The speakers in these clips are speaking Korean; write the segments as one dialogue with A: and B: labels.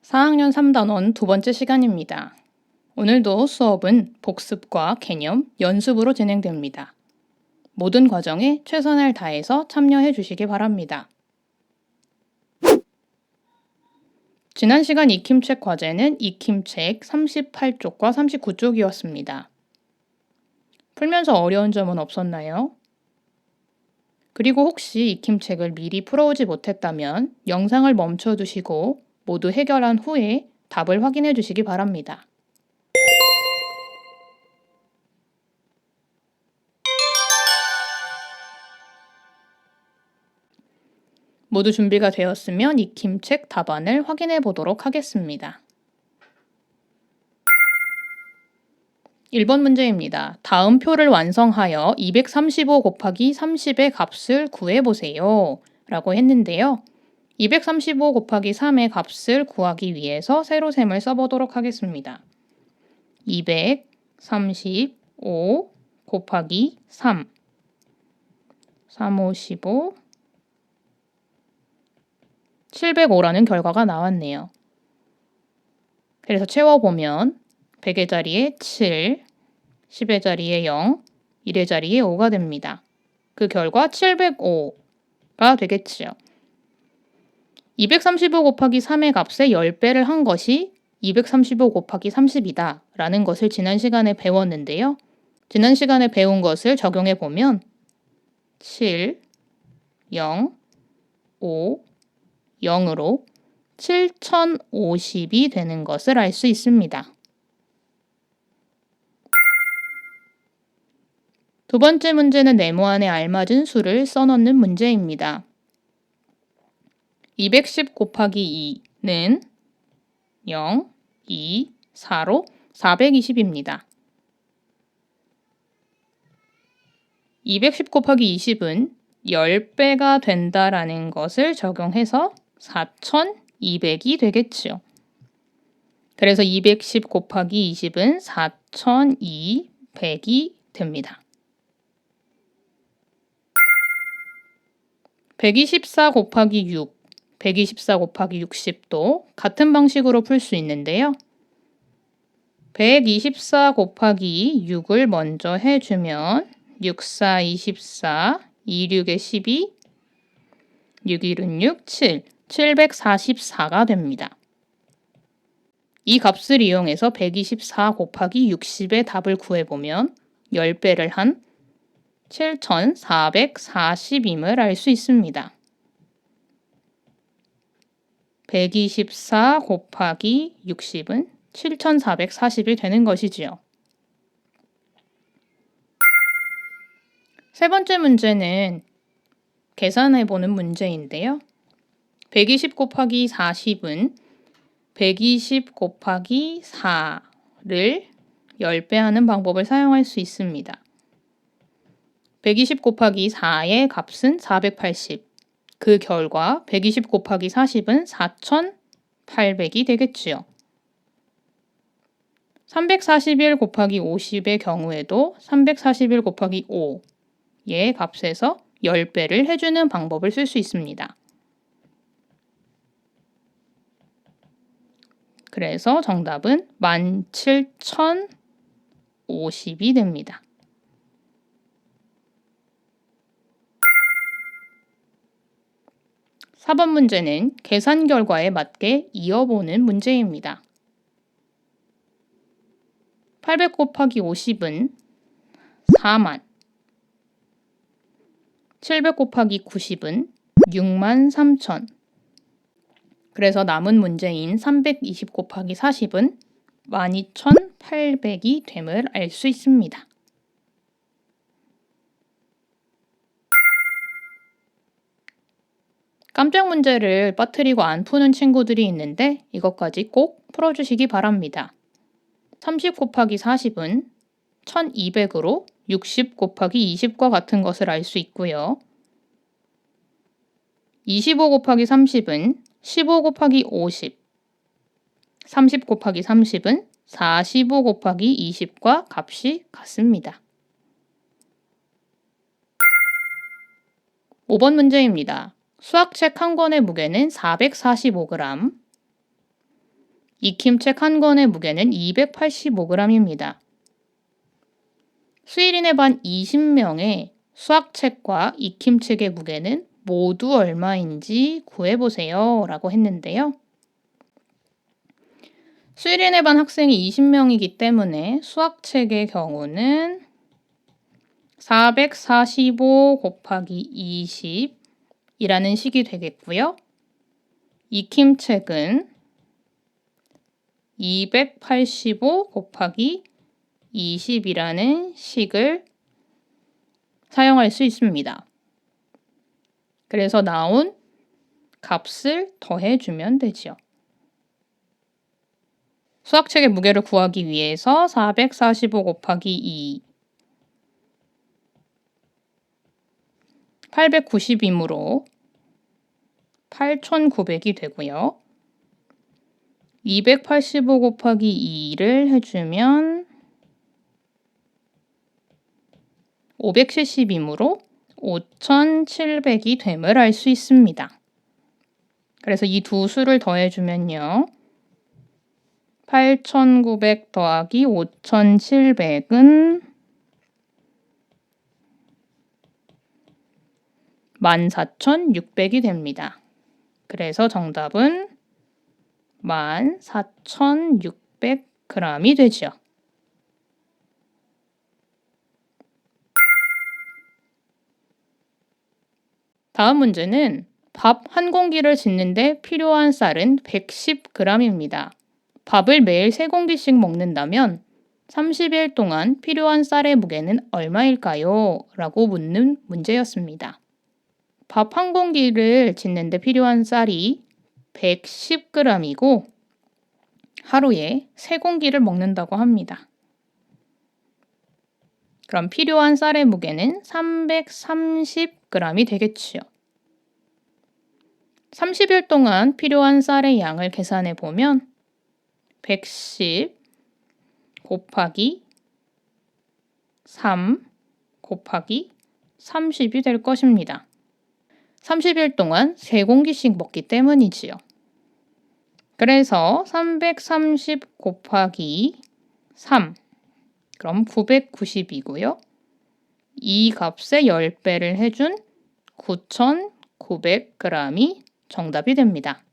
A: 4학년 3단원 두 번째 시간입니다. 오늘도 수업은 복습과 개념, 연습으로 진행됩니다. 모든 과정에 최선을 다해서 참여해 주시기 바랍니다. 지난 시간 익힘책 과제는 익힘책 38쪽과 39쪽이었습니다. 풀면서 어려운 점은 없었나요? 그리고 혹시 익힘책을 미리 풀어오지 못했다면 영상을 멈춰두시고 모두 해결한 후에 답을 확인해 주시기 바랍니다. 모두 준비가 되었으면 익힘책 답안을 확인해 보도록 하겠습니다. 1번 문제입니다. 다음 표를 완성하여 235 곱하기 30의 값을 구해보세요. 라고 했는데요. 235 곱하기 3의 값을 구하기 위해서 세로셈을 써보도록 하겠습니다. 235 곱하기 3, 355, 705라는 결과가 나왔네요. 그래서 채워보면 100의 자리에 7, 10의 자리에 0, 1의 자리에 5가 됩니다. 그 결과 705가 되겠지요. 235 곱하기 3의 값에 10배를 한 것이 235 곱하기 30이다 라는 것을 지난 시간에 배웠는데요. 지난 시간에 배운 것을 적용해 보면 7, 0, 5, 0으로 7050이 되는 것을 알 수 있습니다. 두 번째 문제는 네모안에 알맞은 수를 써넣는 문제입니다. 210 곱하기 2는 0, 2, 4로 420입니다. 210 곱하기 20은 10배가 된다라는 것을 적용해서 4200이 되겠지요. 그래서 210 곱하기 20은 4200이 됩니다. 124 곱하기 6, 124 곱하기 60도 같은 방식으로 풀 수 있는데요. 124 곱하기 6을 먼저 해주면 6, 4, 24, 2, 6에 12, 6, 1은 6, 7, 744가 됩니다. 이 값을 이용해서 124 곱하기 60의 답을 구해보면 10배를 한 7440임을 알 수 있습니다. 124 곱하기 60은 7440이 되는 것이지요. 세 번째 문제는 계산해보는 문제인데요. 120 곱하기 40은 120 곱하기 4를 10배 하는 방법을 사용할 수 있습니다. 120 곱하기 4의 값은 480. 그 결과 120 곱하기 40은 4800이 되겠지요. 341 곱하기 50의 경우에도 341 곱하기 5의 값에서 10배를 해주는 방법을 쓸 수 있습니다. 그래서 정답은 17050이 됩니다. 4번 문제는 계산 결과에 맞게 이어보는 문제입니다. 800 곱하기 50은 4만, 700 곱하기 90은 6만 3천. 그래서 남은 문제인 320 곱하기 40은 12800이 됨을 알 수 있습니다. 깜짝 문제를 빠뜨리고 안 푸는 친구들이 있는데 이것까지 꼭 풀어주시기 바랍니다. 30 곱하기 40은 1200으로 60 곱하기 20과 같은 것을 알 수 있고요. 25 곱하기 30은 15 곱하기 50, 30 곱하기 30은 45 곱하기 20과 값이 같습니다. 5번 문제입니다. 수학책 한 권의 무게는 445g, 익힘책 한 권의 무게는 285g입니다. 수일인의 반 20명의 수학책과 익힘책의 무게는 모두 얼마인지 구해보세요 라고 했는데요. 수일인의 반 학생이 20명이기 때문에 수학책의 경우는 445 곱하기 20이라는 식이 되겠고요. 익힘책은 285 곱하기 20이라는 식을 사용할 수 있습니다. 그래서 나온 값을 더해주면 되죠. 수학책의 무게를 구하기 위해서 445 곱하기 2 890이므로 8900이 되고요. 285 곱하기 2를 해주면 570이므로 5700이 됨을 알 수 있습니다. 그래서 이 두 수를 더해주면요. 8900 더하기 5700은 14600이 됩니다. 그래서 정답은 14600g이 되죠. 다음 문제는 밥 한 공기를 짓는데 필요한 쌀은 110g입니다. 밥을 매일 3공기씩 먹는다면 30일 동안 필요한 쌀의 무게는 얼마일까요? 라고 묻는 문제였습니다. 밥 한 공기를 짓는데 필요한 쌀이 110g이고 하루에 3공기를 먹는다고 합니다. 그럼 필요한 쌀의 무게는 330g이 되겠지요. 30일 동안 필요한 쌀의 양을 계산해 보면 110 곱하기 3 곱하기 30이 될 것입니다. 30일 동안 3공기씩 먹기 때문이지요. 그래서 330 곱하기 3 그럼 990이고요. 이 값의 10배를 해준 9900g이 정답이 됩니다.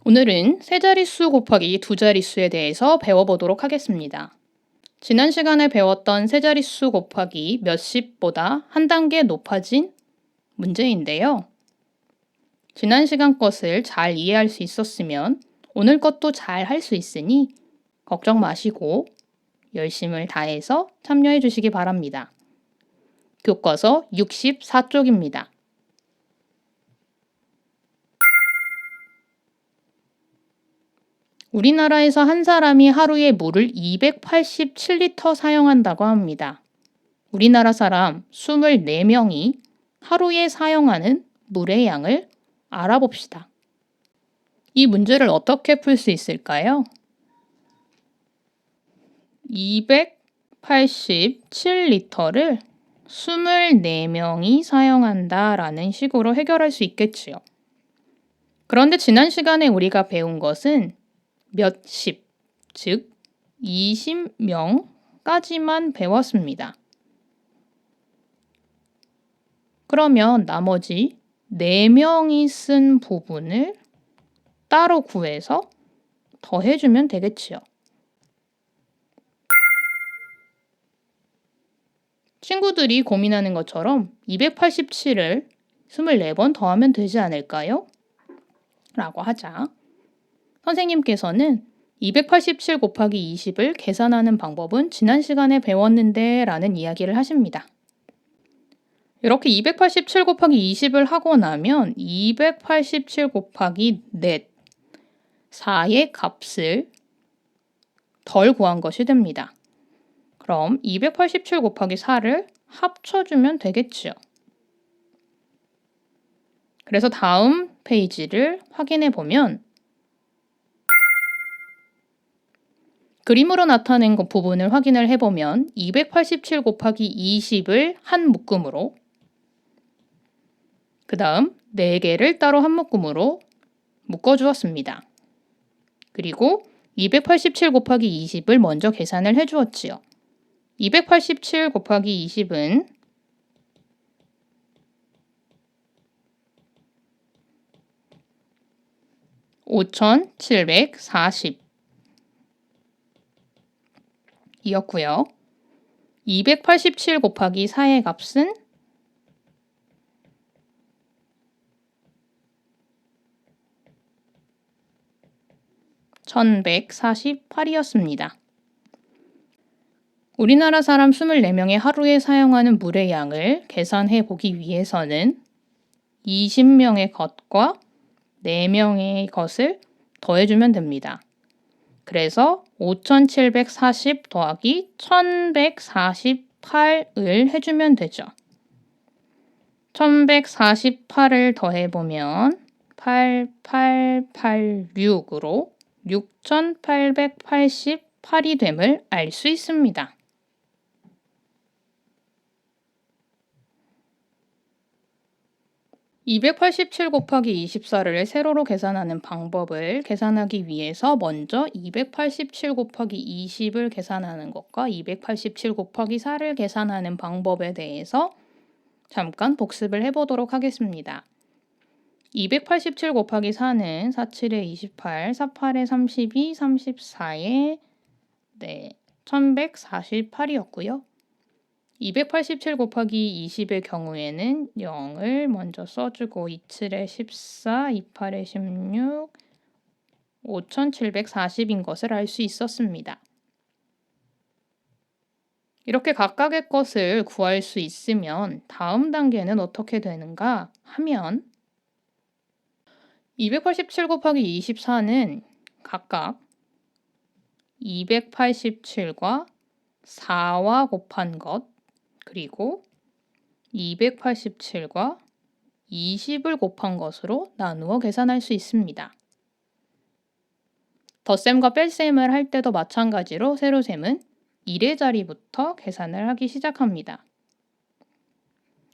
A: 오늘은 세 자릿수 곱하기 두 자릿수에 대해서 배워보도록 하겠습니다. 지난 시간에 배웠던 세 자릿수 곱하기 몇십보다 한 단계 높아진 문제인데요. 지난 시간 것을 잘 이해할 수 있었으면 오늘 것도 잘 할 수 있으니 걱정 마시고 열심을 다해서 참여해 주시기 바랍니다. 교과서 64쪽입니다. 우리나라에서 한 사람이 하루에 물을 287리터 사용한다고 합니다. 우리나라 사람 24명이 하루에 사용하는 물의 양을 알아봅시다. 이 문제를 어떻게 풀 수 있을까요? 287리터를 24명이 사용한다라는 식으로 해결할 수 있겠지요. 그런데 지난 시간에 우리가 배운 것은 몇십, 즉 20명까지만 배웠습니다. 그러면 나머지 4명이 쓴 부분을 따로 구해서 더해주면 되겠지요. 친구들이 고민하는 것처럼 287을 24번 더하면 되지 않을까요? 라고 하자. 선생님께서는 287 곱하기 20을 계산하는 방법은 지난 시간에 배웠는데 라는 이야기를 하십니다. 이렇게 287 곱하기 20을 하고 나면 287 곱하기 넷 4의 값을 덜 구한 것이 됩니다. 그럼 287 곱하기 4를 합쳐주면 되겠죠. 그래서 다음 페이지를 확인해 보면 그림으로 나타낸 그 부분을 확인을 해보면 287 곱하기 20을 한 묶음으로, 그 다음 4개를 따로 한 묶음으로 묶어주었습니다. 그리고 287 곱하기 20을 먼저 계산을 해주었지요. 287 곱하기 20은 5740 이었고요. 287 곱하기 4의 값은 1148이었습니다. 우리나라 사람 24명의 하루에 사용하는 물의 양을 계산해 보기 위해서는 20명의 것과 4명의 것을 더해주면 됩니다. 그래서 5740 더하기 1148을 해주면 되죠. 1148을 더해보면 8886으로 6888이 됨을 알 수 있습니다. (287 곱하기 24를) 세로로 계산하는 방법을 계산하기 위해서 먼저 287 곱하기 20을 계산하는 것과 287 곱하기 4를 계산하는 방법에 대해서 잠깐 복습을 해보도록 하겠습니다. 287 곱하기 4는 47에 28, 48에 32, 34에 1148이었고요. 287 곱하기 20의 경우에는 0을 먼저 써주고 27에 14, 28에 16, 5740인 것을 알 수 있었습니다. 이렇게 각각의 것을 구할 수 있으면 다음 단계는 어떻게 되는가 하면 287 곱하기 24는 각각 287과 4와 곱한 것, 그리고 287과 20을 곱한 것으로 나누어 계산할 수 있습니다. 덧셈과 뺄셈을 할 때도 마찬가지로 세로셈은 1의 자리부터 계산을 하기 시작합니다.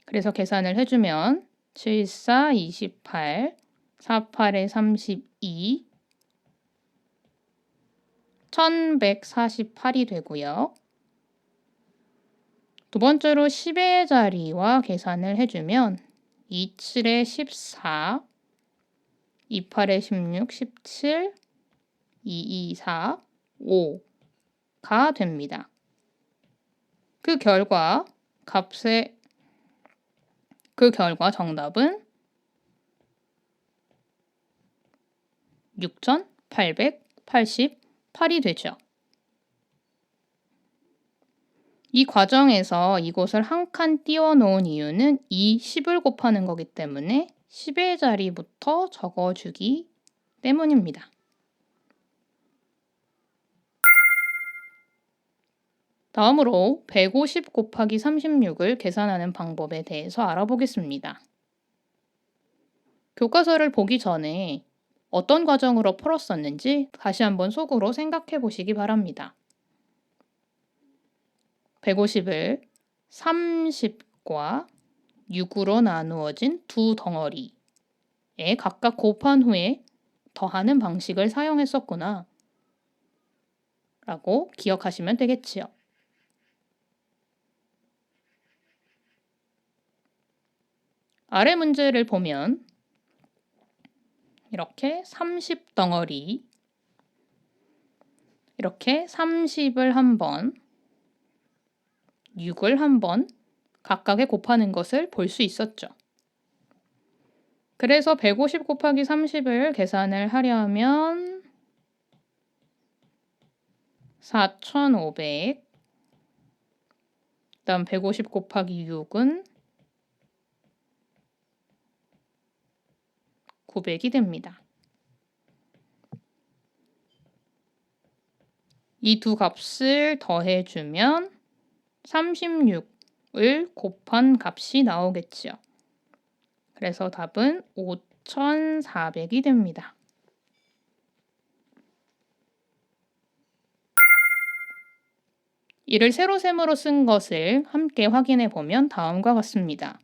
A: 그래서 계산을 해주면 7, 4, 28, 4, 8에 32, 1148이 되고요. 두 번째로 10의 자리와 계산을 해주면 27에 14, 28에 16, 17, 224, 5가 됩니다. 그 결과 정답은 6888이 되죠. 이 과정에서 이곳을 한 칸 띄워 놓은 이유는 이 10을 곱하는 거기 때문에 10의 자리부터 적어주기 때문입니다. 다음으로 150 곱하기 36을 계산하는 방법에 대해서 알아보겠습니다. 교과서를 보기 전에 어떤 과정으로 풀었었는지 다시 한번 속으로 생각해 보시기 바랍니다. 150을 30과 6으로 나누어진 두 덩어리에 각각 곱한 후에 더하는 방식을 사용했었구나 라고 기억하시면 되겠지요. 아래 문제를 보면 이렇게 30덩어리, 이렇게 30을 한 번, 6을 한 번 각각에 곱하는 것을 볼 수 있었죠. 그래서 150 곱하기 30을 계산을 하려면 4500, 그다음 150 곱하기 6은 900이 됩니다. 이 두 값을 더해주면 36을 곱한 값이 나오겠지요. 그래서 답은 5400이 됩니다. 이를 세로셈으로 쓴 것을 함께 확인해 보면 다음과 같습니다.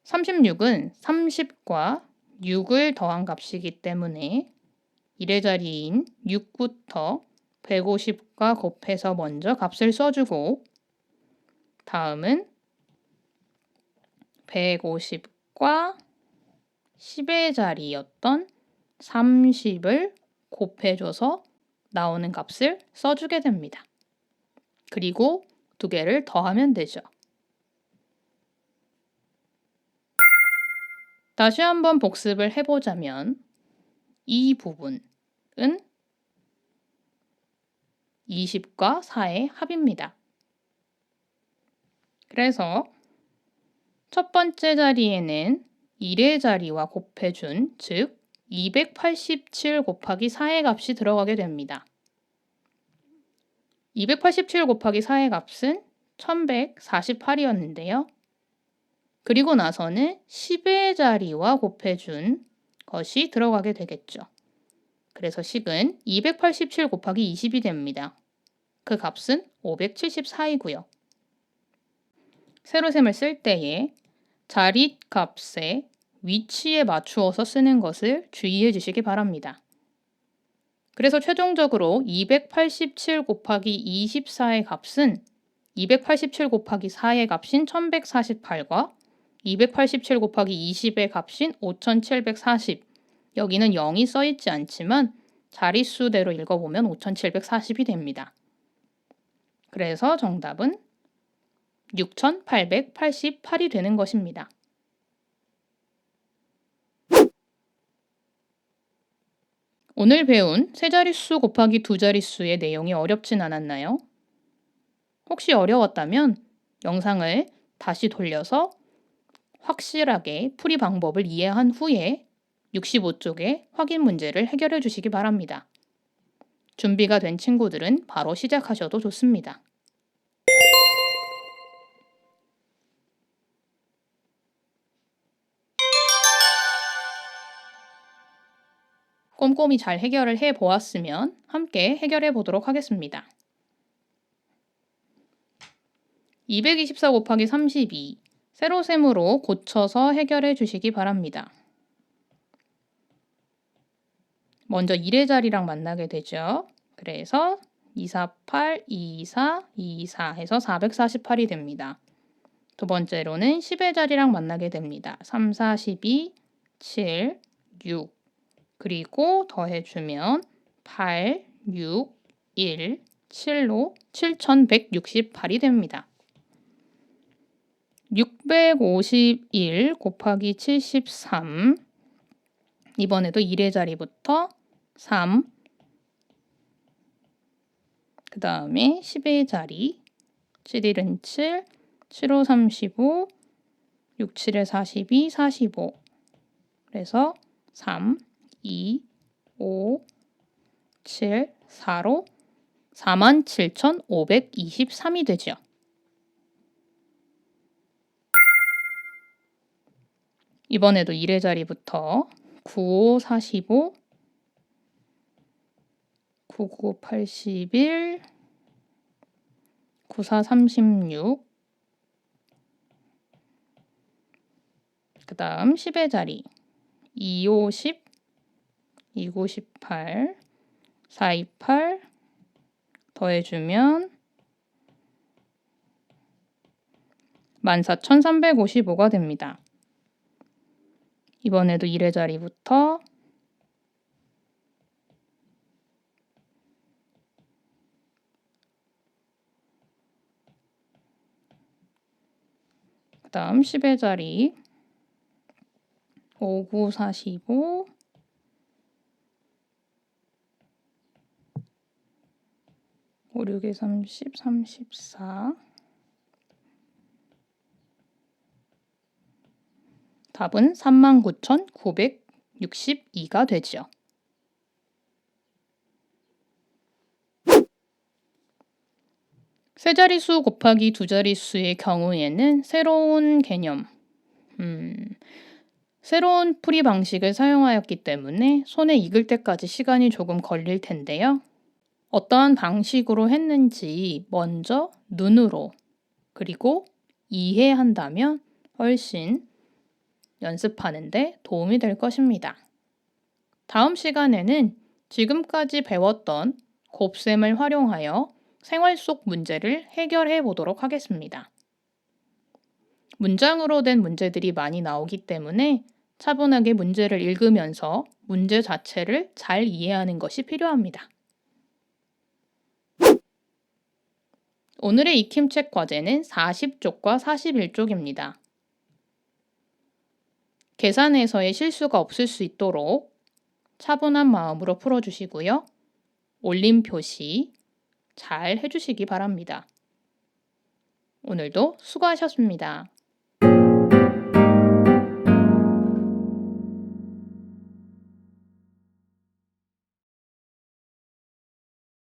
A: 36은 30과 6을 더한 값이기 때문에 1의 자리인 6부터 150과 곱해서 먼저 값을 써주고 다음은 150과 10의 자리였던 30을 곱해줘서 나오는 값을 써주게 됩니다. 그리고 두 개를 더하면 되죠. 다시 한번 복습을 해보자면 이 부분은 20과 4의 합입니다. 그래서 첫 번째 자리에는 1의 자리와 곱해준 즉 287 곱하기 4의 값이 들어가게 됩니다. 287 곱하기 4의 값은 1148이었는데요. 그리고 나서는 10의 자리와 곱해준 것이 들어가게 되겠죠. 그래서 식은 287 곱하기 20이 됩니다. 그 값은 574이고요. 세로셈을 쓸 때에 자리 값의 위치에 맞추어서 쓰는 것을 주의해 주시기 바랍니다. 그래서 최종적으로 287 곱하기 24의 값은 287 곱하기 4의 값인 1148과 287 곱하기 20의 값인 5740 여기는 0이 써있지 않지만 자릿수대로 읽어보면 5740이 됩니다. 그래서 정답은 6888이 되는 것입니다. 오늘 배운 세 자릿수 곱하기 두 자릿수의 내용이 어렵진 않았나요? 혹시 어려웠다면 영상을 다시 돌려서 확실하게 풀이 방법을 이해한 후에 65쪽의 확인 문제를 해결해 주시기 바랍니다. 준비가 된 친구들은 바로 시작하셔도 좋습니다. 꼼꼼히 잘 해결을 해 보았으면 함께 해결해 보도록 하겠습니다. 224 곱하기 32 세로셈으로 고쳐서 해결해 주시기 바랍니다. 먼저 1의 자리랑 만나게 되죠. 그래서 248, 24, 24 해서 448이 됩니다. 두 번째로는 10의 자리랑 만나게 됩니다. 3, 4, 12, 7, 6 그리고 더해주면 8, 6, 1, 7로 7168이 됩니다. 651 곱하기 73 이번에도 1의 자리부터 3 그 다음에 10의 자리 7일은 7, 7호 35, 6, 7에 42, 45 그래서 3, 2, 5, 7, 4로 47,523이 되죠. 이번에도 1의 자리부터 95, 45, 99, 81, 94, 36 그 다음 10의 자리 25, 10, 29, 18, 428 더해주면 14,355가 됩니다. 이번에도 1의 자리부터 그 다음 10의 자리 5, 9, 45 5, 6에 30, 34 답은 39,962가 되죠. 세 자릿수 곱하기 두 자릿수의 경우에는 새로운 개념, 새로운 풀이 방식을 사용하였기 때문에 손에 익을 때까지 시간이 조금 걸릴 텐데요. 어떠한 방식으로 했는지 먼저 눈으로 그리고 이해한다면 훨씬 연습하는데 도움이 될 것입니다. 다음 시간에는 지금까지 배웠던 곱셈을 활용하여 생활 속 문제를 해결해 보도록 하겠습니다. 문장으로 된 문제들이 많이 나오기 때문에 차분하게 문제를 읽으면서 문제 자체를 잘 이해하는 것이 필요합니다. 오늘의 익힘책 과제는 40쪽과 41쪽입니다. 계산에서의 실수가 없을 수 있도록 차분한 마음으로 풀어주시고요. 올림 표시 잘 해주시기 바랍니다. 오늘도 수고하셨습니다.